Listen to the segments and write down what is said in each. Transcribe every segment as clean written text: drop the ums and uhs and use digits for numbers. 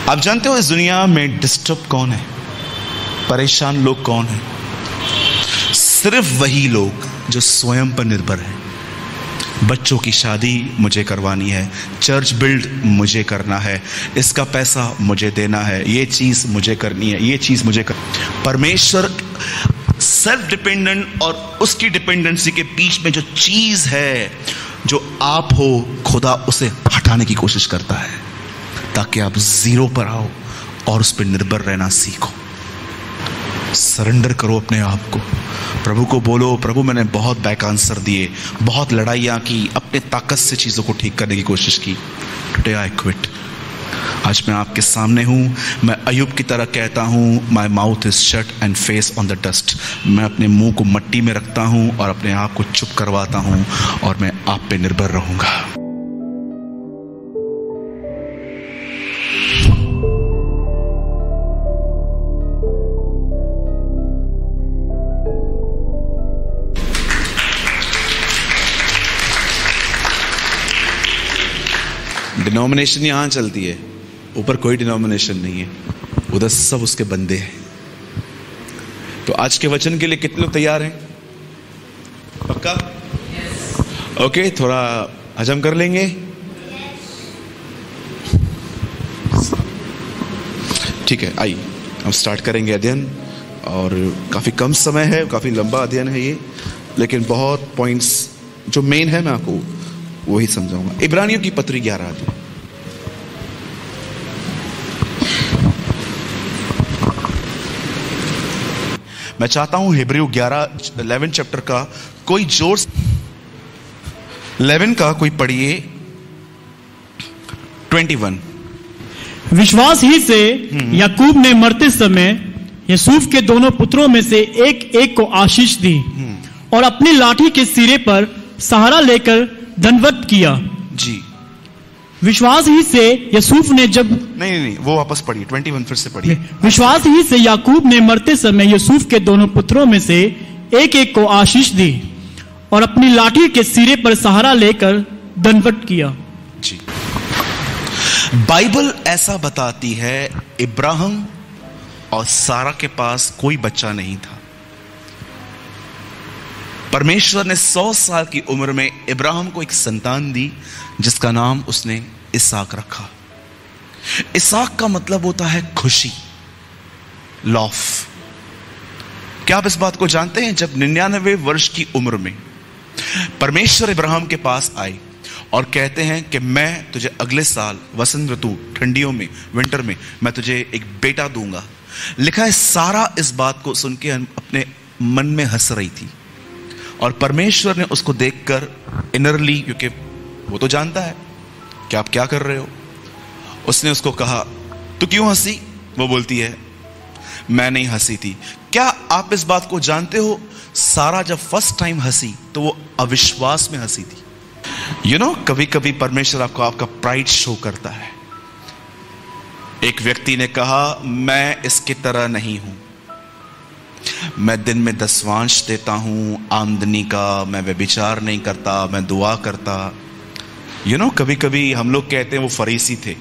आप जानते हो इस दुनिया में डिस्टर्ब कौन है, परेशान लोग कौन है? सिर्फ वही लोग जो स्वयं पर निर्भर हैं। बच्चों की शादी मुझे करवानी है, चर्च बिल्ड मुझे करना है, इसका पैसा मुझे देना है, ये चीज मुझे करनी है, ये चीज मुझे परमेश्वर सेल्फ डिपेंडेंट और उसकी डिपेंडेंसी के बीच में जो चीज है जो आप हो, खुदा उसे हटाने की कोशिश करता है ताकि आप जीरो पर आओ और उस पर निर्भर रहना सीखो। सरेंडर करो अपने आप को, प्रभु को बोलो, प्रभु मैंने बहुत बैक आंसर दिए, बहुत लड़ाइयाँ की, अपने ताकत से चीज़ों को ठीक करने की कोशिश की। Today I quit. आज मैं आपके सामने हूँ, मैं अय्यूब की तरह कहता हूँ, my mouth is shut and face on the dust. मैं अपने मुंह को मट्टी में रखता हूँ और अपने आप को चुप करवाता हूँ और मैं आप पे निर्भर रहूँगा। डिनोमिनेशन यहां चलती है, ऊपर कोई डिनोमिनेशन नहीं है, उधर सब उसके बंदे हैं। तो आज के वचन के लिए कितने लोग तैयार हैं? पक्का? ओके, थोड़ा हजम कर लेंगे। ठीक है, आइए हम स्टार्ट करेंगे अध्ययन। और काफी कम समय है, काफी लंबा अध्ययन है ये, लेकिन बहुत पॉइंट्स जो मेन है मैं आपको वही समझाऊंगा। इब्रानियों की पत्री 11 अध्याय। मैं चाहता हूं हिब्रू 11 चैप्टर का कोई जोर 11 का कोई पढ़िए 21। विश्वास ही से याकूब ने मरते समय यूसुफ के दोनों पुत्रों में से एक एक को आशीष दी और अपनी लाठी के सिरे पर सहारा लेकर दंडवत किया। जी, विश्वास ही से यूसुफ ने जब नहीं वो वापस पढ़िए 21 फिर से पढ़िए। विश्वास ही से याकूब ने मरते समय यूसुफ के दोनों पुत्रों में से एक एक को आशीष दी और अपनी लाठी के सिरे पर सहारा लेकर दंडवत किया। जी, बाइबल ऐसा बताती है इब्राहिम और सारा के पास कोई बच्चा नहीं था। परमेश्वर ने 100 साल की उम्र में इब्राहिम को एक संतान दी जिसका नाम उसने इसहाक रखा। इसहाक का मतलब होता है खुशी, लॉफ। क्या आप इस बात को जानते हैं? जब 99 वर्ष की उम्र में परमेश्वर इब्राहिम के पास आए और कहते हैं कि मैं तुझे अगले साल वसंत ऋतु, ठंडियों में, विंटर में मैं तुझे एक बेटा दूंगा। लिखा है सारा इस बात को सुन के अपने मन में हंस रही थी और परमेश्वर ने उसको देखकर इनरली, क्योंकि वो तो जानता है कि आप क्या कर रहे हो, उसने उसको कहा तू क्यों हंसी? वो बोलती है मैं नहीं हंसी थी। क्या आप इस बात को जानते हो? सारा जब फर्स्ट टाइम हंसी तो वो अविश्वास में हंसी थी। कभी कभी परमेश्वर आपको आपका प्राइड शो करता है। एक व्यक्ति ने कहा मैं इसकी तरह नहीं हूं, मैं दिन में 10वांश देता हूं आमदनी का, मैं व्यभिचार नहीं करता, मैं दुआ करता। कभी कभी हम लोग कहते हैं वो फरीसी थे,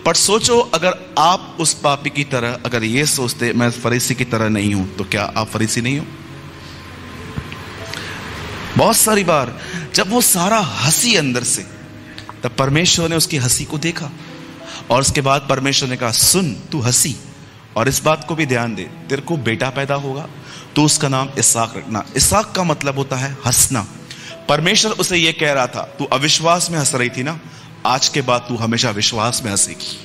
पर सोचो अगर आप उस पापी की तरह अगर ये सोचते मैं फरीसी की तरह नहीं हूं, तो क्या आप फरीसी नहीं हो? बहुत सारी बार जब वो सारा हंसी अंदर से, तब परमेश्वर ने उसकी हंसी को देखा और उसके बाद परमेश्वर ने कहा सुन तू हंसी, और इस बात को भी ध्यान दे, तेरे को बेटा पैदा होगा तो उसका नाम इसहाक रखना। इसहाक का मतलब होता है हंसना। परमेश्वर उसे यह कह रहा था तू अविश्वास में हंस रही थी ना, आज के बाद तू हमेशा विश्वास में हंसेगी।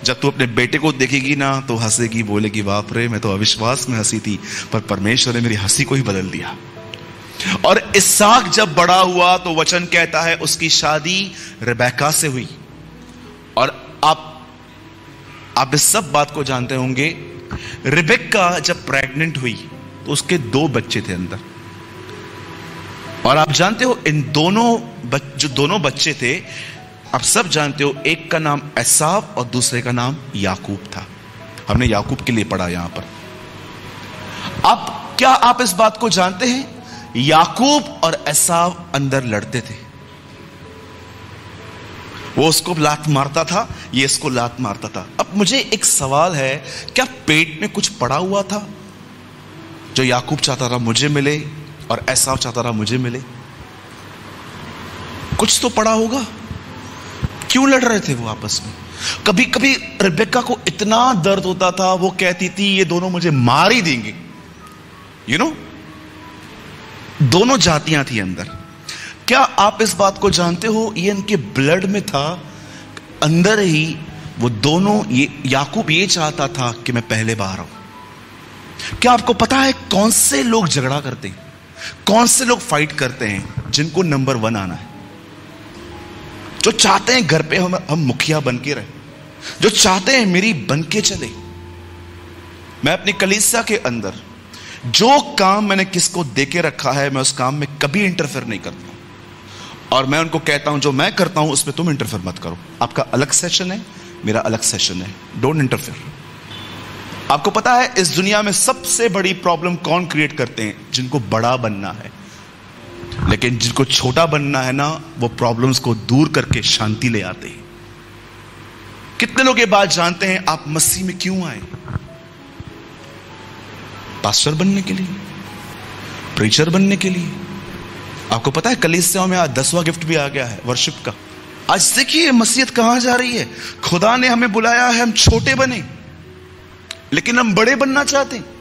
जब तू अपने बेटे को देखेगी ना तो हंसेगी, बोलेगी बाप रे मैं तो अविश्वास में हंसी थी, पर परमेश्वर ने मेरी हंसी को ही बदल दिया। और इसहाक जब बड़ा हुआ तो वचन कहता है उसकी शादी रिबेका से हुई। और आप इस सब बात को जानते होंगे, रिबेका जब प्रेग्नेंट हुई तो उसके 2 बच्चे थे अंदर। और आप जानते हो इन जो दोनों बच्चे थे, आप सब जानते हो, एक का नाम एसाव और दूसरे का नाम याकूब था। हमने याकूब के लिए पढ़ा यहां पर। अब क्या आप इस बात को जानते हैं? याकूब और एसाव अंदर लड़ते थे वो उसको लात मारता था, ये इसको लात मारता था। अब मुझे एक सवाल है, क्या पेट में कुछ पड़ा हुआ था जो याकूब चाहता था मुझे मिले और एसाव चाहता था मुझे मिले? कुछ तो पड़ा होगा। क्यों लड़ रहे थे वो आपस में? कभी कभी रिबेका को इतना दर्द होता था, वो कहती थी ये दोनों मुझे मार ही देंगे। यू नो, दोनों जातियां थी अंदर। क्या आप इस बात को जानते हो? ये इनके ब्लड में था, अंदर ही वो दोनों। ये याकूब ये चाहता था कि मैं पहले बाहर आऊं। क्या आपको पता है कौन से लोग झगड़ा करते हैं, कौन से लोग फाइट करते हैं? जिनको नंबर 1 आना है, जो चाहते हैं घर पे हम मुखिया बन के रहे, जो चाहते हैं मेरी बन के चले। मैं अपनी कलीसिया के अंदर जो काम मैंने किसको देके रखा है, मैं उस काम में कभी इंटरफेयर नहीं करता हूं। और मैं उनको कहता हूं जो मैं करता हूं उसमें तुम इंटरफेयर मत करो। आपका अलग सेशन है, मेरा अलग सेशन है, डोंट इंटरफेयर। आपको पता है इस दुनिया में सबसे बड़ी प्रॉब्लम कौन क्रिएट करते हैं? जिनको बड़ा बनना है। लेकिन जिनको छोटा बनना है ना, वो प्रॉब्लम्स को दूर करके शांति ले आते हैं। कितने लोग ये बात जानते हैं आप मसीह में क्यों आए? पास्टर बनने के लिए, प्रीचर बनने के लिए। आपको पता है कलीसियाओं में आज 10वां गिफ्ट भी आ गया है, वर्शिप का। आज देखिए मसीहत कहां जा रही है। खुदा ने हमें बुलाया है हम छोटे बने, लेकिन हम बड़े बनना चाहते हैं।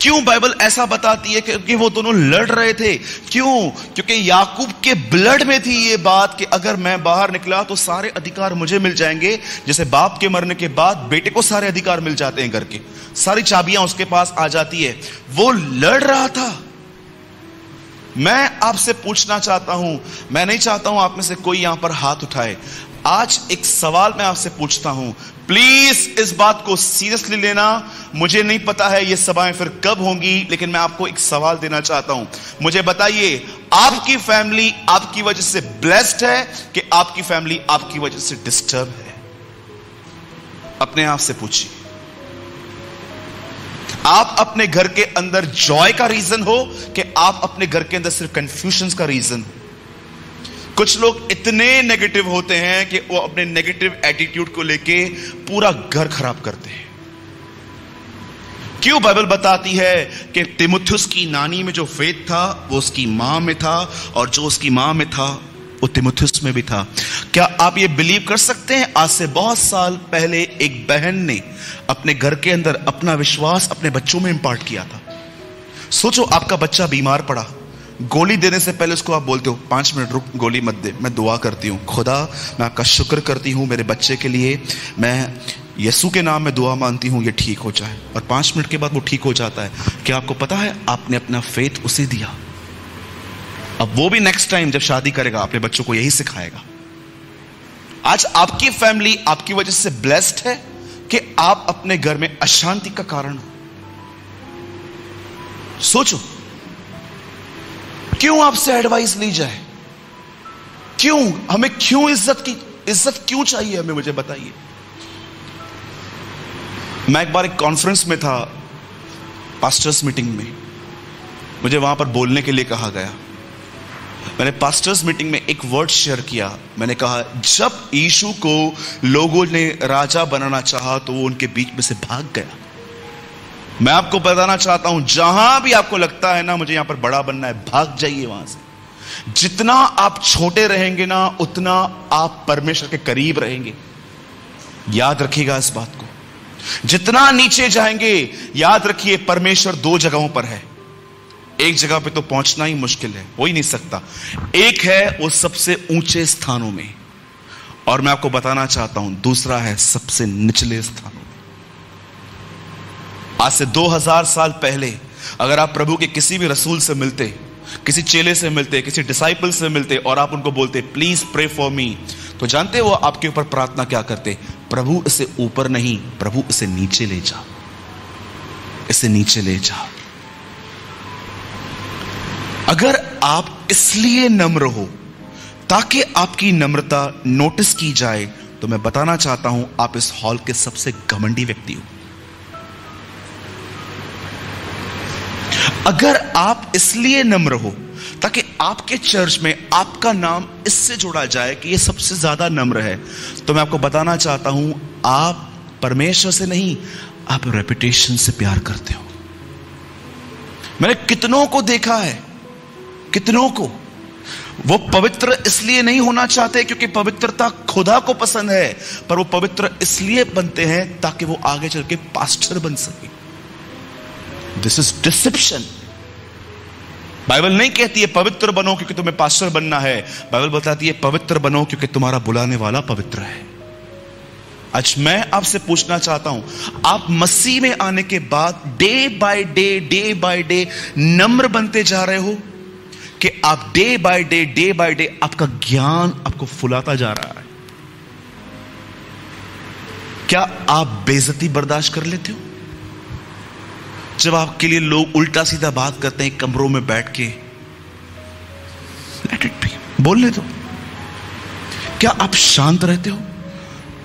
क्यों बाइबल ऐसा बताती है? क्योंकि वो दोनों लड़ रहे थे। क्यों? क्योंकि याकूब के ब्लड में थी ये बात कि अगर मैं बाहर निकला तो सारे अधिकार मुझे मिल जाएंगे। जैसे बाप के मरने के बाद बेटे को सारे अधिकार मिल जाते हैं, घर के सारी चाबियां उसके पास आ जाती है। वो लड़ रहा था। मैं आपसे पूछना चाहता हूं, मैं नहीं चाहता हूं आप में से कोई यहां पर हाथ उठाए। आज एक सवाल मैं आपसे पूछता हूं, प्लीज इस बात को सीरियसली लेना। मुझे नहीं पता है ये सभाएं फिर कब होंगी, लेकिन मैं आपको एक सवाल देना चाहता हूं। मुझे बताइए, आपकी फैमिली आपकी वजह से ब्लेस्ड है कि आपकी फैमिली आपकी वजह से डिस्टर्ब है? अपने आप से पूछिए। आप अपने घर के अंदर जॉय का रीजन हो कि आप अपने घर के अंदर सिर्फ कंफ्यूजन का रीजन हो? कुछ लोग इतने नेगेटिव होते हैं कि वो अपने नेगेटिव एटीट्यूड को लेके पूरा घर खराब करते हैं। क्यों बाइबल बताती है कि तिमुथियुस की नानी में जो फेथ था वो उसकी मां में था, और जो उसकी मां में था वो तिमुथियुस में भी था। क्या आप ये बिलीव कर सकते हैं? आज से बहुत साल पहले एक बहन ने अपने घर के अंदर अपना विश्वास अपने बच्चों में इंपार्ट किया था। सोचो, आपका बच्चा बीमार पड़ा, गोली देने से पहले उसको आप बोलते हो 5 मिनट रुक, गोली मत दे, मैं दुआ करती हूं, खुदा मैं आपका शुक्र करती हूं मेरे बच्चे के लिए, मैं यीशु के नाम में दुआ मानती हूं ये ठीक हो जाए। और 5 मिनट के बाद वो ठीक हो जाता है। क्या आपको पता है आपने अपना फेथ उसे दिया? अब वो भी नेक्स्ट टाइम जब शादी करेगा अपने बच्चों को यही सिखाएगा। आज आपकी फैमिली आपकी वजह से ब्लेस्ड है कि आप अपने घर में अशांति का कारण हो? सोचो, क्यों आपसे एडवाइस ली जाए? क्यों हमें, क्यों इज्जत क्यों चाहिए हमें? मुझे बताइए। मैं एक बार एक कॉन्फ्रेंस में था, पास्टर्स मीटिंग में, मुझे वहां पर बोलने के लिए कहा गया। मैंने पास्टर्स मीटिंग में एक वर्ड शेयर किया। मैंने कहा, जब यीशु को लोगों ने राजा बनाना चाहा तो वो उनके बीच में से भाग गया। मैं आपको बताना चाहता हूं, जहां भी आपको लगता है ना मुझे यहां पर बड़ा बनना है, भाग जाइए वहां से। जितना आप छोटे रहेंगे ना उतना आप परमेश्वर के करीब रहेंगे। याद रखिएगा इस बात को। जितना नीचे जाएंगे, याद रखिए परमेश्वर 2 जगहों पर है। एक जगह पे तो पहुंचना ही मुश्किल है, हो ही नहीं सकता। एक है वो सबसे ऊंचे स्थानों में, और मैं आपको बताना चाहता हूं दूसरा है सबसे निचले स्थानों में। आज से 2000 साल पहले अगर आप प्रभु के किसी भी रसूल से मिलते, किसी चेले से मिलते, किसी डिसाइपल से मिलते और आप उनको बोलते प्लीज प्रे फॉर मी, तो जानते वो आपके ऊपर प्रार्थना क्या करते? प्रभु इसे ऊपर नहीं, प्रभु इसे नीचे ले जा, इसे नीचे ले जा। अगर आप इसलिए नम्र हो ताकि आपकी नम्रता नोटिस की जाए, तो मैं बताना चाहता हूं आप इस हॉल के सबसे घमंडी व्यक्ति हो। अगर आप इसलिए नम्र हो ताकि आपके चर्च में आपका नाम इससे जोड़ा जाए कि ये सबसे ज्यादा नम्र है। तो मैं आपको बताना चाहता हूं, आप परमेश्वर से नहीं, आप रेपुटेशन से प्यार करते हो। मैंने कितनों को देखा है, कितनों को, वो पवित्र इसलिए नहीं होना चाहते क्योंकि पवित्रता खुदा को पसंद है, पर वो पवित्र इसलिए बनते हैं ताकि वो आगे चल के पास्टर बन सके। This is dissipation. बाइबल नहीं कहती है पवित्र बनो क्योंकि तुम्हें पास्टर बनना है। बाइबल बताती है पवित्र बनो क्योंकि तुम्हारा बुलाने वाला पवित्र है। आज मैं आपसे पूछना चाहता हूं, आप मसीह में आने के बाद डे बाय डे नम्र बनते जा रहे हो कि आप डे बाय डे आपका ज्ञान आपको फुलाता जा रहा है? क्या आप बेइज्जती बर्दाश्त कर लेते हो? जब आपके लिए लोग उल्टा सीधा बात करते हैं कमरों में बैठ के, लेट इट बी, बोलने दो। क्या आप शांत रहते हो?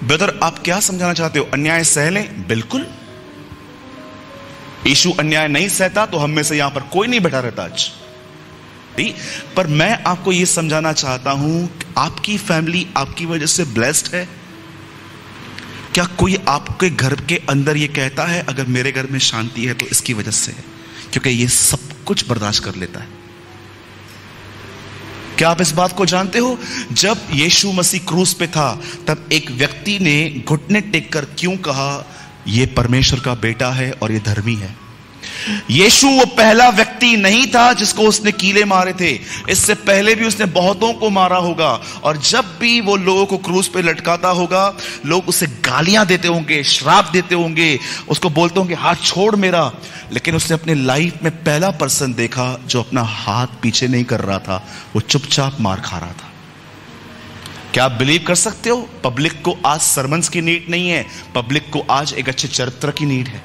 ब्रदर, आप क्या समझाना चाहते हो? अन्याय सह लें? बिल्कुल। यीशु अन्याय नहीं सहता तो हम में से यहां पर कोई नहीं बैठा रहता आज। पर मैं आपको यह समझाना चाहता हूं कि आपकी फैमिली आपकी वजह से ब्लेस्ड है। क्या कोई आपके घर के अंदर यह कहता है अगर मेरे घर में शांति है तो इसकी वजह से है, क्योंकि यह सब कुछ बर्दाश्त कर लेता है? क्या आप इस बात को जानते हो? जब यीशु मसीह क्रूस पे था तब एक व्यक्ति ने घुटने टेक कर क्यों कहा, यह परमेश्वर का बेटा है और यह धर्मी है? यीशु वो पहला व्यक्ति नहीं था जिसको उसने कीले मारे थे। इससे पहले भी उसने बहुतों को मारा होगा, और जब भी वो लोगों को क्रूस पे लटकाता होगा, लोग उसे गालियां देते होंगे, श्राप देते होंगे, उसको बोलते होंगे हाथ छोड़ मेरा। लेकिन उसने अपने लाइफ में पहला पर्सन देखा जो अपना हाथ पीछे नहीं कर रहा था, वो चुपचाप मार खा रहा था। क्या आप बिलीव कर सकते हो? पब्लिक को आज सरमन्स की नीड नहीं है, पब्लिक को आज एक अच्छे चरित्र की नीड है।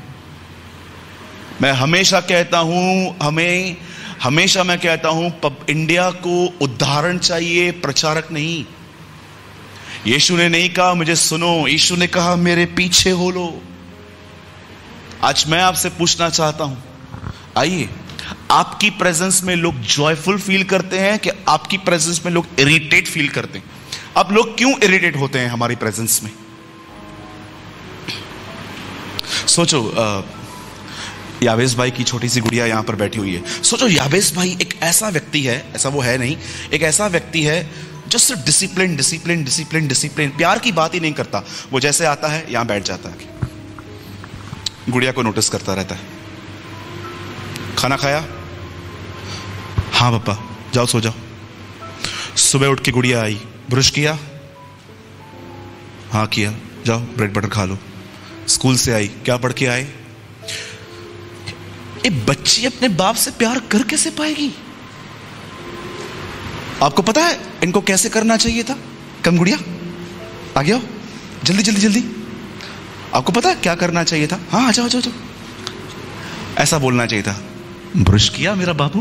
मैं हमेशा कहता हूं इंडिया को उदाहरण चाहिए, प्रचारक नहीं। यीशु ने नहीं कहा मुझे सुनो, यीशु ने कहा मेरे पीछे हो लो। आज मैं आपसे पूछना चाहता हूं, आइए, आपकी प्रेजेंस में लोग जॉयफुल फील करते हैं कि आपकी प्रेजेंस में लोग इरिटेट फील करते हैं? अब लोग क्यों इरिटेट होते हैं हमारी प्रेजेंस में? सोचो, यावेस भाई की छोटी सी गुड़िया यहां पर बैठी हुई है। सोचो, यावेस भाई एक ऐसा व्यक्ति है, ऐसा वो है नहीं, एक ऐसा व्यक्ति है जो सिर्फ डिसिप्लिन, प्यार की बात ही नहीं करता। वो जैसे आता है यहां बैठ जाता है, गुड़िया को नोटिस करता रहता है। खाना खाया? हाँ पापा, जाओ सो जाओ। सुबह उठ के गुड़िया आई, ब्रश किया? हाँ किया, जाओ ब्रेड बटर खा लो। स्कूल से आई, क्या पढ़ के आए? एक बच्ची अपने बाप से प्यार कर कैसे पाएगी? आपको पता है इनको कैसे करना चाहिए था? कम गुड़िया, आगे आओ, जल्दी। आपको पता है क्या करना चाहिए था? हाँ आ जाओ। ऐसा बोलना चाहिए था, ब्रश किया मेरा बाबू?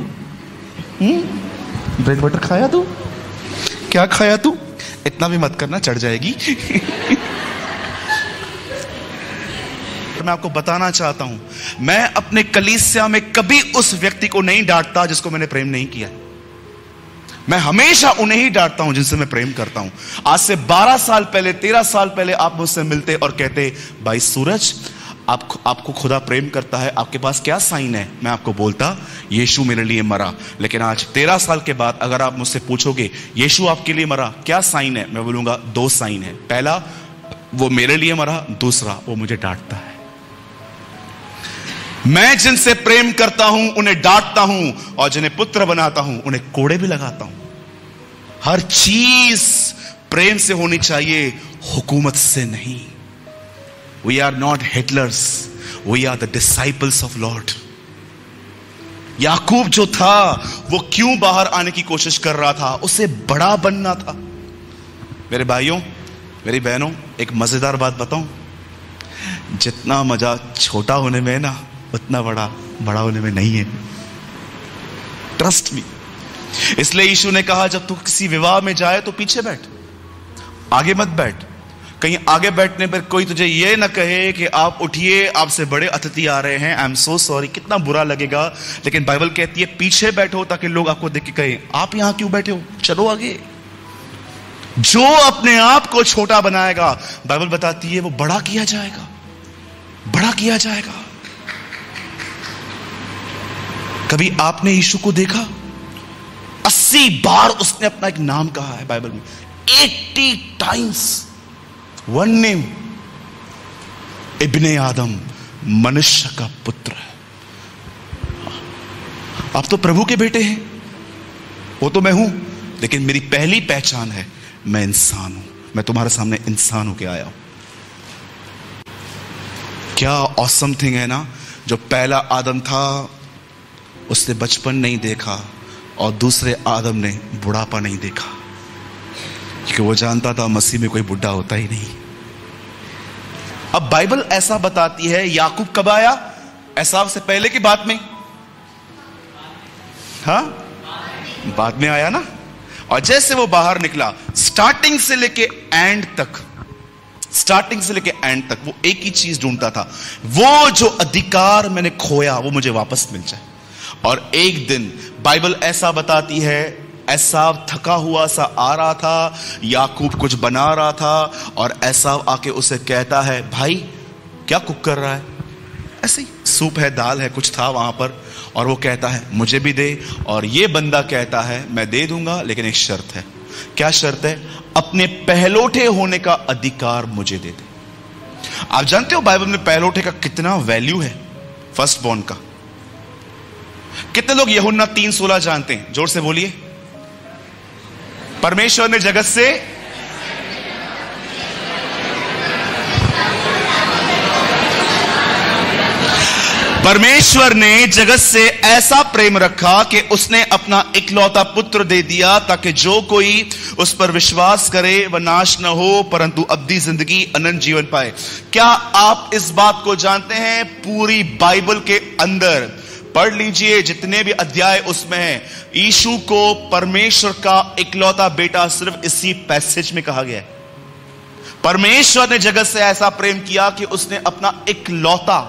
ब्रेड बटर खाया तू? क्या खाया तू? इतना भी मत करना, चढ़ जाएगी। मैं आपको बताना चाहता हूं, मैं अपने कलीसिया में कभी उस व्यक्ति को नहीं डांटता जिसको मैंने प्रेम नहीं किया। मैं हमेशा उन्हें ही डांटता हूं जिनसे मैं प्रेम करता हूं। आज से 12 साल पहले, 13 साल पहले आप मुझसे मिलते और कहते, भाई सूरज, आपको खुदा प्रेम करता है, आपके पास क्या साइन है? मैं आपको बोलता, यीशु मेरे लिए मरा। लेकिन आज 13 साल के बाद अगर आप मुझसे पूछोगे यीशु आपके लिए मरा, क्या साइन है? मैं बोलूंगा 2 साइन है। पहला, वो मेरे लिए मरा, दूसरा, वो मुझे डांटता है। मैं जिनसे प्रेम करता हूं उन्हें डांटता हूं, और जिन्हें पुत्र बनाता हूं उन्हें कोड़े भी लगाता हूं। हर चीज प्रेम से होनी चाहिए, हुकूमत से नहीं। We are not Hitlers, we are the disciples of Lord. याकूब जो था वो क्यों बाहर आने की कोशिश कर रहा था? उसे बड़ा बनना था। मेरे भाइयों, मेरी बहनों, एक मजेदार बात बताऊं, जितना मजा छोटा होने में है ना, उतना बड़ा होने में नहीं है। Trust me. इसलिए यीशु ने कहा जब तू किसी विवाह में जाए तो पीछे बैठ, आगे मत बैठ। कहीं आगे बैठने पर कोई तुझे ये ना कहे कि आप उठिए, आपसे बड़े अतिथि आ रहे हैं, आई एम सो सॉरी, कितना बुरा लगेगा। लेकिन बाइबल कहती है पीछे बैठो ताकि लोग आपको देख के कहें आप यहां क्यों बैठे हो, चलो आगे। जो अपने आप को छोटा बनाएगा, बाइबल बताती है वो बड़ा किया जाएगा, बड़ा किया जाएगा। कभी आपने यीशु को देखा? 80 बार उसने अपना एक नाम कहा है बाइबल में, 80 टाइम्स वन नेम, इब्ने आदम, मनुष्य का पुत्र। आप तो प्रभु के बेटे हैं, वो तो मैं हूं, लेकिन मेरी पहली पहचान है मैं इंसान हूं, मैं तुम्हारे सामने इंसान होके आया हूं। क्या ऑसम थिंग है ना, जो पहला आदम था उसने बचपन नहीं देखा और दूसरे आदम ने बुढ़ापा नहीं देखा, क्योंकि वो जानता था मसीह में कोई बुढ़ा होता ही नहीं। अब बाइबल ऐसा बताती है याकूब कब आया? एसाव से पहले की बात में? हाँ, बाद में आया ना। और जैसे वो बाहर निकला, स्टार्टिंग से लेके एंड तक, स्टार्टिंग से लेके एंड तक वो एक ही चीज ढूंढता था, वो जो अधिकार मैंने खोया वो मुझे वापस मिल जाए। और एक दिन बाइबल ऐसा बताती है, एसाव थका हुआ सा आ रहा था, याकूब कुछ बना रहा था, और एसाव आके उसे कहता है भाई क्या कुक कर रहा है? ऐसे ही सूप है, दाल है, कुछ था वहां पर। और वो कहता है मुझे भी दे। और ये बंदा कहता है मैं दे दूंगा, लेकिन एक शर्त है। क्या शर्त है? अपने पहलोठे होने का अधिकार मुझे दे दे। आप जानते हो बाइबल में पहलोठे का कितना वैल्यू है? फर्स्ट बॉर्न का। कितने लोग यूहन्ना 3:16 जानते हैं? जोर से बोलिए। परमेश्वर ने जगत से जगत से ऐसा प्रेम रखा कि उसने अपना इकलौता पुत्र दे दिया, ताकि जो कोई उस पर विश्वास करे वह नाश न हो परंतु अब्दी जिंदगी अनंत जीवन पाए। क्या आप इस बात को जानते हैं? पूरी बाइबल के अंदर पढ़ लीजिए, जितने भी अध्याय उसमें हैं, यीशु को परमेश्वर का इकलौता बेटा सिर्फ इसी पैसेज में कहा गया है। परमेश्वर ने जगत से ऐसा प्रेम किया कि उसने अपना इकलौता,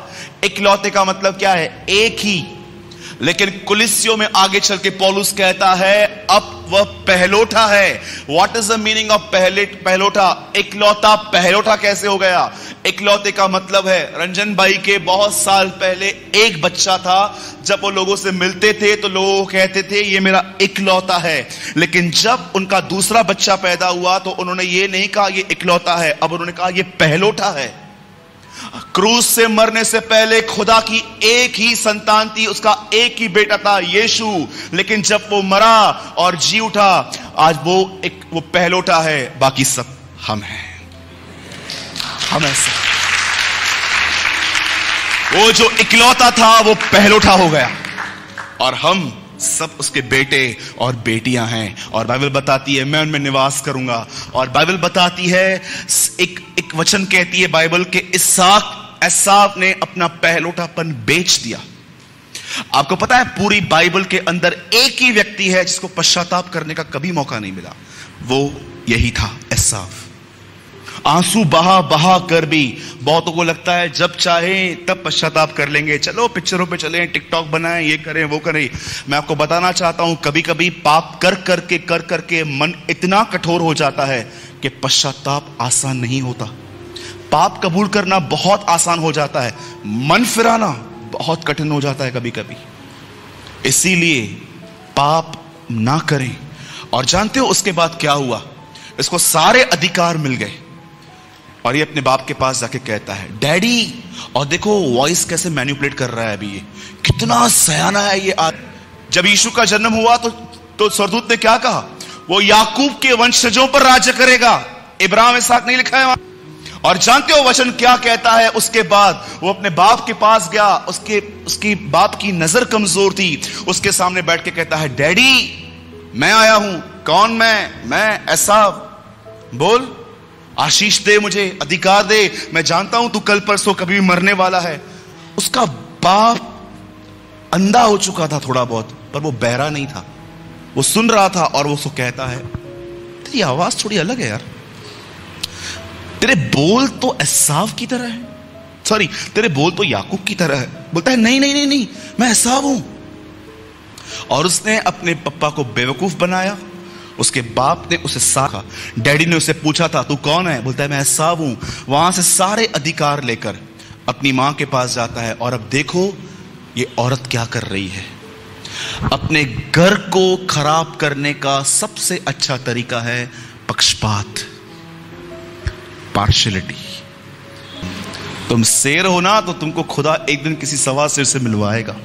इकलौते का मतलब क्या है? एक ही। लेकिन कुलिस्सियों में आगे चल के पौलुस कहता है अब वह पहलोठा है। What is the meaning of पहलोठा? इकलौता पहलोठा कैसे हो गया? इकलौते का मतलब है, रंजन भाई के बहुत साल पहले एक बच्चा था, जब वो लोगों से मिलते थे तो लोग कहते थे ये मेरा इकलौता है। लेकिन जब उनका दूसरा बच्चा पैदा हुआ तो उन्होंने ये नहीं कहा ये इकलौता है, अब उन्होंने कहा ये पहलोठा है। क्रूस से मरने से पहले खुदा की एक ही संतान थी, उसका एक ही बेटा था यीशु। लेकिन जब वो मरा और जी उठा, आज वो पहलोठा है, बाकी सब हम हैं। हम ऐसा, वो जो इकलौता था वो पहलोठा हो गया और हम सब उसके बेटे और बेटियां हैं। और बाइबल बताती है मैं उनमें निवास करूंगा। और बाइबल बताती है, एक वचन कहती है बाइबल के, एसाव ने अपना पहलोठापन बेच दिया। आपको पता है पूरी बाइबल के अंदर एक ही व्यक्ति है जिसको पश्चाताप करने का कभी मौका नहीं मिला, वो यही था एसाव। आंसू बहा बहा कर भी बहुतों को लगता है जब चाहे तब पश्चाताप कर लेंगे, चलो पिक्चरों पे चलें, टिकटॉक बनाएं, ये करें वो करें। मैं आपको बताना चाहता हूं कभी कभी पाप कर करके मन इतना कठोर हो जाता है कि पश्चाताप आसान नहीं होता। पाप कबूल करना बहुत आसान हो जाता है, मन फिराना बहुत कठिन हो जाता है कभी कभी। इसीलिए पाप ना करें। और जानते हो उसके बाद क्या हुआ? इसको सारे अधिकार मिल गए और ये अपने बाप के पास जाके कहता है डैडी। और देखो वॉइस कैसे मैनिपुलेट कर रहा है अभी, ये कितना सयाना है ये जब यीशु का जन्म हुआ तो स्वर्गदूत ने क्या कहा? वो याकूब के वंशजों पर राज्य करेगा। इब्राहिम इसहाक नहीं लिखा है वहां। और जानते हो वचन क्या कहता है? उसके बाद वो अपने बाप के पास गया, उसके बाप की नजर कमजोर थी, उसके सामने बैठ के कहता है डैडी मैं आया हूं। कौन? मैं एसाव। बोल, आशीष दे मुझे, अधिकार दे, मैं जानता हूं तू कल परसों कभी भी मरने वाला है। उसका बाप अंधा हो चुका था थोड़ा बहुत, पर वो बहरा नहीं था, वो सुन रहा था। और वो उसको कहता है तेरी आवाज थोड़ी अलग है यार, तेरे बोल तो एसाव की तरह है, सॉरी तेरे बोल तो याकूब की तरह है। बोलता है नहीं नहीं नहीं नहीं, मैं एसाव हूं। और उसने अपने पप्पा को बेवकूफ बनाया। उसके बाप ने उसे साखा। डैडी ने उसे पूछा था तू कौन है? बोलता है मैं एसाव हूं। वहां से सारे अधिकार लेकर अपनी मां के पास जाता है। और अब देखो ये औरत क्या कर रही है। अपने घर को खराब करने का सबसे अच्छा तरीका है पक्षपात, पार्शियलिटी। तुम शेर हो ना तो तुमको खुदा एक दिन किसी सवा शेर से मिलवाएगा।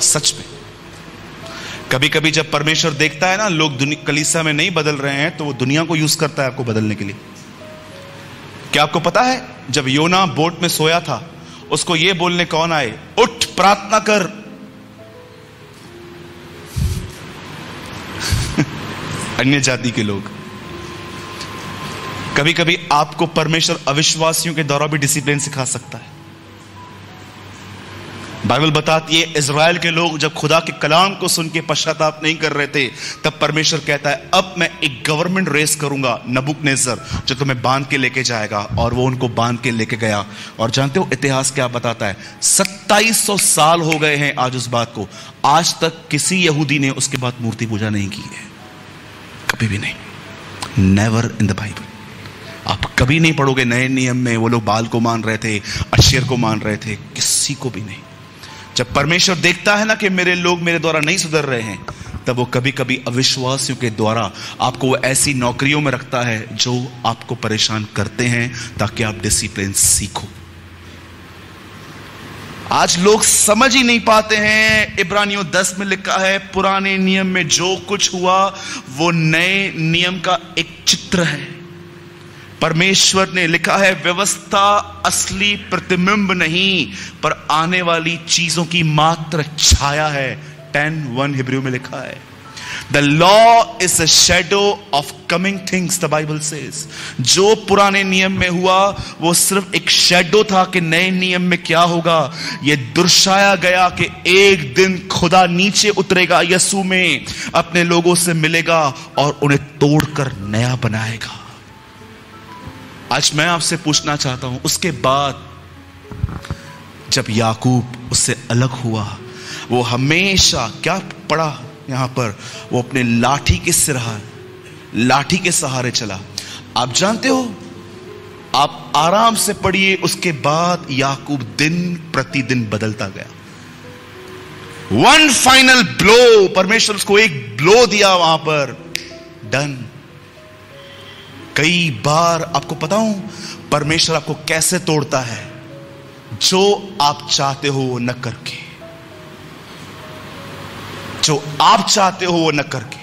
सच में कभी कभी जब परमेश्वर देखता है ना लोग कलीसिया में नहीं बदल रहे हैं, तो वो दुनिया को यूज करता है आपको बदलने के लिए। क्या आपको पता है जब योना बोट में सोया था, उसको ये बोलने कौन आए, उठ प्रार्थना कर। अन्य जाति के लोग। कभी कभी आपको परमेश्वर अविश्वासियों के द्वारा भी डिसिप्लिन सिखा सकता है। बाइबल बताती है इजराइल के लोग जब खुदा के कलाम को सुन के पश्चाताप नहीं कर रहे थे, तब परमेश्वर कहता है अब मैं एक गवर्नमेंट रेस करूंगा, नबूकदनेस्सर, जो तुम्हें बांध के लेके जाएगा। और वो उनको बांध के लेके गया। और जानते हो इतिहास क्या बताता है? 2700 साल हो गए हैं आज उस बात को। आज तक किसी यहूदी ने उसके बाद मूर्ति पूजा नहीं की है, कभी भी नहीं। Never in the Bible. आप कभी नहीं पढ़ोगे नए नियम में वो लोग बाल को मान रहे थे, अशेर को मान रहे थे, किसी को भी नहीं। जब परमेश्वर देखता है ना कि मेरे लोग मेरे द्वारा नहीं सुधर रहे हैं, तब वो कभी कभी अविश्वासियों के द्वारा आपको वो ऐसी नौकरियों में रखता है जो आपको परेशान करते हैं, ताकि आप डिसिप्लिन सीखो। आज लोग समझ ही नहीं पाते हैं। इब्रानियों 10 में लिखा है पुराने नियम में जो कुछ हुआ वो नए नियम का एक चित्र है। परमेश्वर ने लिखा है व्यवस्था असली प्रतिबिंब नहीं, पर आने वाली चीजों की मात्र छाया है। 10:1 हिब्रू में लिखा है the law is a shadow of coming things, the Bible says. जो पुराने नियम में हुआ वो सिर्फ एक शैडो था कि नए नियम में क्या होगा। यह दर्शाया गया कि एक दिन खुदा नीचे उतरेगा यीशु में, अपने लोगों से मिलेगा और उन्हें तोड़कर नया बनाएगा। आज मैं आपसे पूछना चाहता हूं, उसके बाद जब याकूब उससे अलग हुआ, वो हमेशा क्या पढ़ा यहां पर, वो अपने लाठी के सहारे चला। आप जानते हो, आप आराम से पढ़िए, उसके बाद याकूब दिन प्रतिदिन बदलता गया। वन फाइनल ब्लो, परमेश्वर उसको एक ब्लो दिया वहां पर, डन। कई बार आपको पता हूं परमेश्वर आपको कैसे तोड़ता है, जो आप चाहते हो वो न करके, जो आप चाहते हो वो न करके।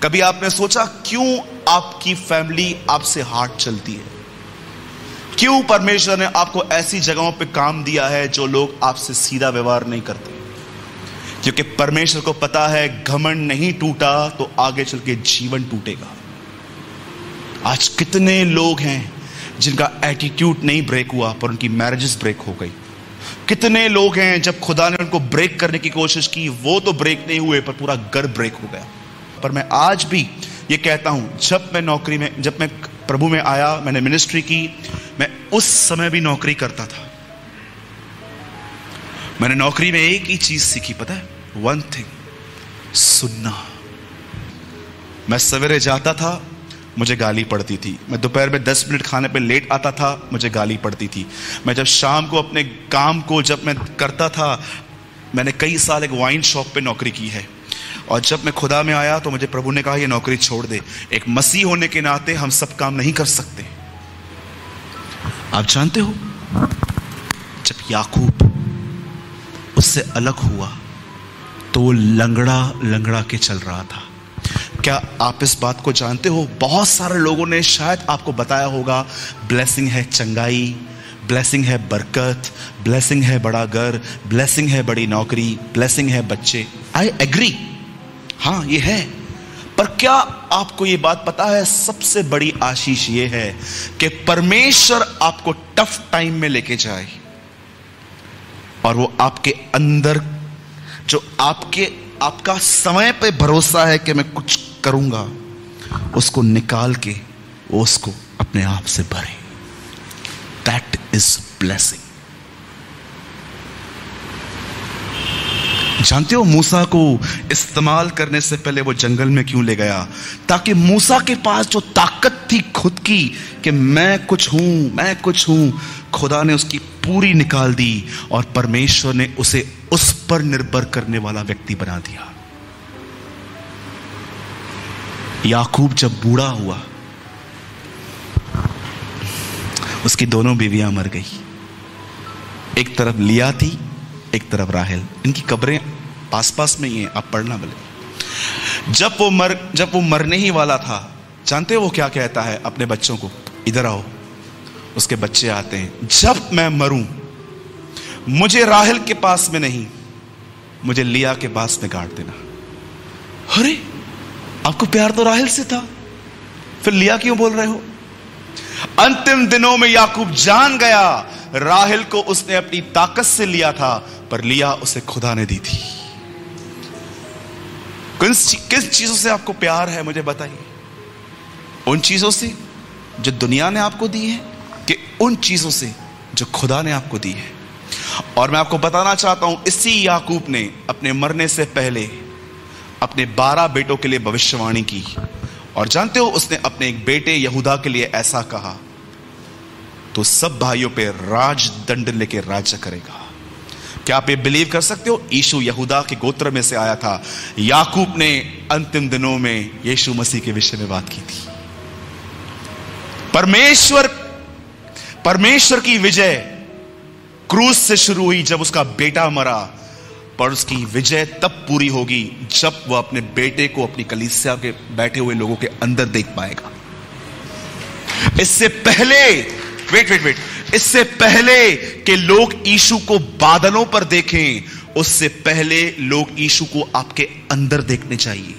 कभी आपने सोचा क्यों आपकी फैमिली आपसे हार्ड चलती है? क्यों परमेश्वर ने आपको ऐसी जगहों पे काम दिया है जो लोग आपसे सीधा व्यवहार नहीं करते? क्योंकि परमेश्वर को पता है घमंड नहीं टूटा तो आगे चल के जीवन टूटेगा। आज कितने लोग हैं जिनका एटीट्यूड नहीं ब्रेक हुआ पर उनकी मैरिजेस ब्रेक हो गई। कितने लोग हैं जब खुदा ने उनको ब्रेक करने की कोशिश की, वो तो ब्रेक नहीं हुए पर पूरा घर ब्रेक हो गया। पर मैं आज भी ये कहता हूं, जब मैं प्रभु में आया, मैंने मिनिस्ट्री की, मैं उस समय भी नौकरी करता था। मैंने नौकरी में एक ही चीज सीखी, पता है? वन थिंग, सुनना। मैं सवेरे जाता था, मुझे गाली पड़ती थी। मैं दोपहर में 10 मिनट खाने पे लेट आता था, मुझे गाली पड़ती थी। मैं जब शाम को अपने काम को जब मैं करता था, मैंने कई साल एक वाइन शॉप पे नौकरी की है। और जब मैं खुदा में आया तो मुझे प्रभु ने कहा ये नौकरी छोड़ दे। एक मसीह होने के नाते हम सब काम नहीं कर सकते। आप जानते हो, जब याकूब उससे अलग हुआ तो वो लंगड़ा के चल रहा था। क्या आप इस बात को जानते हो? बहुत सारे लोगों ने शायद आपको बताया होगा ब्लेसिंग है चंगाई, ब्लेसिंग है बरकत, ब्लेसिंग है बड़ा घर, ब्लेसिंग है बड़ी नौकरी, ब्लेसिंग है बच्चे। आई एग्री, हाँ ये है। पर क्या आपको ये बात पता है, सबसे बड़ी आशीष ये है कि परमेश्वर आपको टफ टाइम में लेके जाए और वो आपके अंदर जो आपका समय पे भरोसा है कि मैं कुछ करूंगा, उसको निकाल के उसको अपने आप से भरे। That is blessing. जानते हो मूसा को इस्तेमाल करने से पहले वो जंगल में क्यों ले गया? ताकि मूसा के पास जो ताकत थी खुद की कि मैं कुछ हूं, खुदा ने उसकी पूरी निकाल दी और परमेश्वर ने उसे उस पर निर्भर करने वाला व्यक्ति बना दिया। याकूब जब बूढ़ा हुआ, उसकी दोनों बीवियां मर गई। एक तरफ लिया थी, एक तरफ राहेल। इनकी कब्रें पास पास में ही हैं, आप पढ़ना भले। जब वो मरने ही वाला था, जानते हो वो क्या कहता है अपने बच्चों को? इधर आओ। उसके बच्चे आते हैं, जब मैं मरूं मुझे राहेल के पास में नहीं, मुझे लिया के पास में गाड़ देना। अरे आपको प्यार तो राहेल से था, फिर लिया क्यों बोल रहे हो? अंतिम दिनों में याकूब जान गया राहेल को उसने अपनी ताकत से लिया था, पर लिया उसे खुदा ने दी थी। किस चीजों से आपको प्यार है मुझे बताइए? उन चीजों से जो दुनिया ने आपको दी है कि उन चीजों से जो खुदा ने आपको दी है? और मैं आपको बताना चाहता हूं, इसी याकूब ने अपने मरने से पहले अपने 12 बेटों के लिए भविष्यवाणी की। और जानते हो उसने अपने एक बेटे यहूदा के लिए ऐसा कहा, तो सब भाइयों पे राजदंड लेके राज्य करेगा। क्या आप ये बिलीव कर सकते हो? यीशु यहूदा के गोत्र में से आया था। याकूब ने अंतिम दिनों में यीशु मसीह के विषय में बात की थी। परमेश्वर की विजय क्रूस से शुरू हुई जब उसका बेटा मरा, पर उसकी विजय तब पूरी होगी जब वह अपने बेटे को अपनी कलीसिया के बैठे हुए लोगों के अंदर देख पाएगा। इससे पहले वेट इससे पहले कि लोग यीशु को बादलों पर देखें, उससे पहले लोग यीशु को आपके अंदर देखने चाहिए।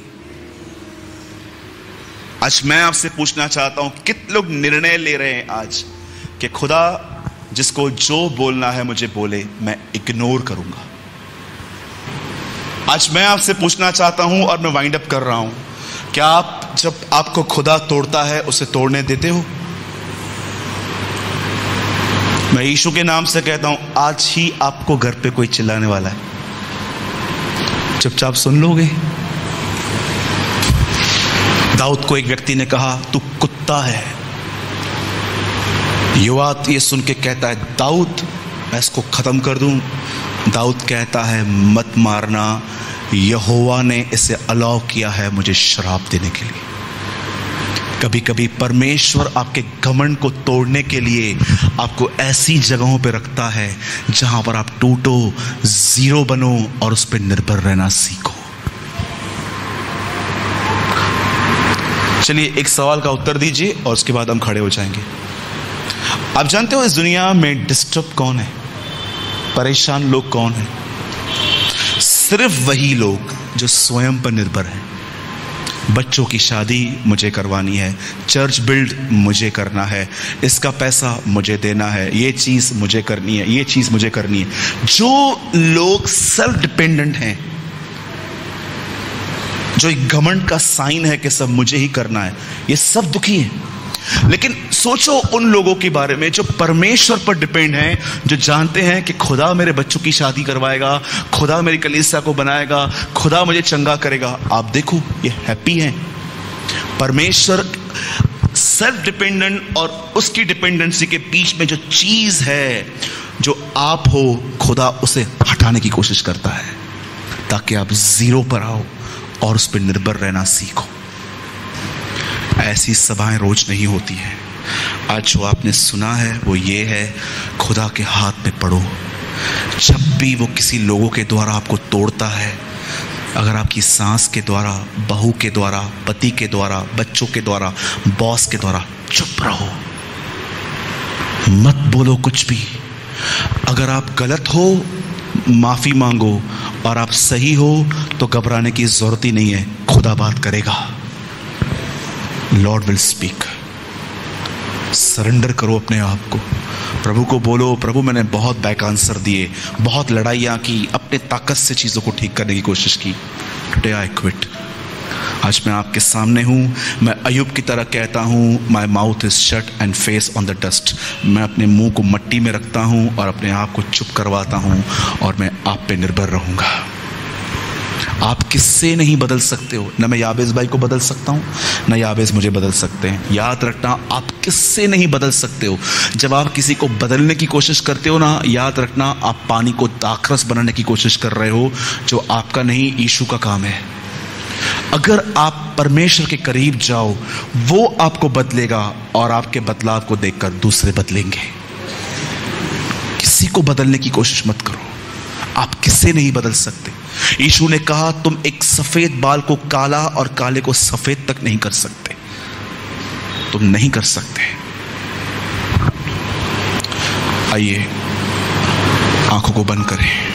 आज मैं आपसे पूछना चाहता हूं, कितने लोग निर्णय ले रहे हैं आज कि खुदा जिसको जो बोलना है मुझे बोले, मैं इग्नोर करूंगा। आज मैं आपसे पूछना चाहता हूं और मैं वाइंड अप कर रहा हूं, क्या आप जब आपको खुदा तोड़ता है उसे तोड़ने देते हो? मैं यीशु के नाम से कहता हूं, आज ही आपको घर पे कोई चिल्लाने वाला है, चुपचाप सुन लोगे? दाऊद को एक व्यक्ति ने कहा, तू कुत्ता है। युवा ये सुन के कहता है, दाऊद मैं इसको खत्म कर दूं। दाऊद कहता है, मत मारना, यहोवा ने इसे अलाउ किया है मुझे श्राप देने के लिए। कभी कभी परमेश्वर आपके घमंड को तोड़ने के लिए आपको ऐसी जगहों पे रखता है जहां पर आप टूटो, जीरो बनो और उस पर निर्भर रहना सीखो। चलिए एक सवाल का उत्तर दीजिए और उसके बाद हम खड़े हो जाएंगे। आप जानते हो इस दुनिया में डिस्टर्ब कौन है? परेशान लोग कौन है? सिर्फ वही लोग जो स्वयं पर निर्भर हैं। बच्चों की शादी मुझे करवानी है, चर्च बिल्ड मुझे करना है, इसका पैसा मुझे देना है, ये चीज मुझे करनी है, ये चीज मुझे करनी है। जो लोग सेल्फ डिपेंडेंट हैं, जो एक घमंड का साइन है कि सब मुझे ही करना है, ये सब दुखी हैं। लेकिन सोचो उन लोगों के बारे में जो परमेश्वर पर डिपेंड हैं, जो जानते हैं कि खुदा मेरे बच्चों की शादी करवाएगा, खुदा मेरी कलीसिया को बनाएगा, खुदा मुझे चंगा करेगा। आप देखो ये हैप्पी हैं। परमेश्वर सेल्फ डिपेंडेंट और उसकी डिपेंडेंसी के बीच में जो चीज है जो आप हो, खुदा उसे हटाने की कोशिश करता है ताकि आप जीरो पर आओ और उस पर निर्भर रहना सीखो। ऐसी सभाएं रोज नहीं होती है। आज जो आपने सुना है वो ये है, खुदा के हाथ में पड़ो। जब भी वो किसी लोगों के द्वारा आपको तोड़ता है, अगर आपकी सास के द्वारा, बहू के द्वारा, पति के द्वारा, बच्चों के द्वारा, बॉस के द्वारा, चुप रहो, मत बोलो कुछ भी। अगर आप गलत हो माफी मांगो, और आप सही हो तो घबराने की जरूरत ही नहीं है, खुदा बात करेगा। Lord will speak. सरेंडर करो अपने आप को, प्रभु को बोलो, प्रभु मैंने बहुत बैक आंसर दिए, बहुत लड़ाइयाँ की, अपने ताकत से चीज़ों को ठीक करने की कोशिश की, टुडे आई क्विट। आज मैं आपके सामने हूँ। मैं अय्यूब की तरह कहता हूँ, my mouth is shut and face on the dust. मैं अपने मुंह को मट्टी में रखता हूँ और अपने आप को चुप करवाता हूँ और मैं आप पे निर्भर रहूँगा। आप किससे नहीं बदल सकते हो। न मैं याबेस भाई को बदल सकता हूँ, न याबेस मुझे बदल सकते हैं। याद रखना, आप किससे नहीं बदल सकते हो। जब आप किसी को बदलने की कोशिश करते हो ना, याद रखना आप पानी को दाखरस बनाने की कोशिश कर रहे हो, जो आपका नहीं यीशु का काम है। अगर आप परमेश्वर के करीब जाओ, वो आपको बदलेगा और आपके बदलाव को देखकर दूसरे बदलेंगे। किसी को बदलने की कोशिश मत करो, आप किससे नहीं बदल सकते। यीशु ने कहा, तुम एक सफेद बाल को काला और काले को सफेद तक नहीं कर सकते। तुम नहीं कर सकते। आइए आंखों को बंद करें।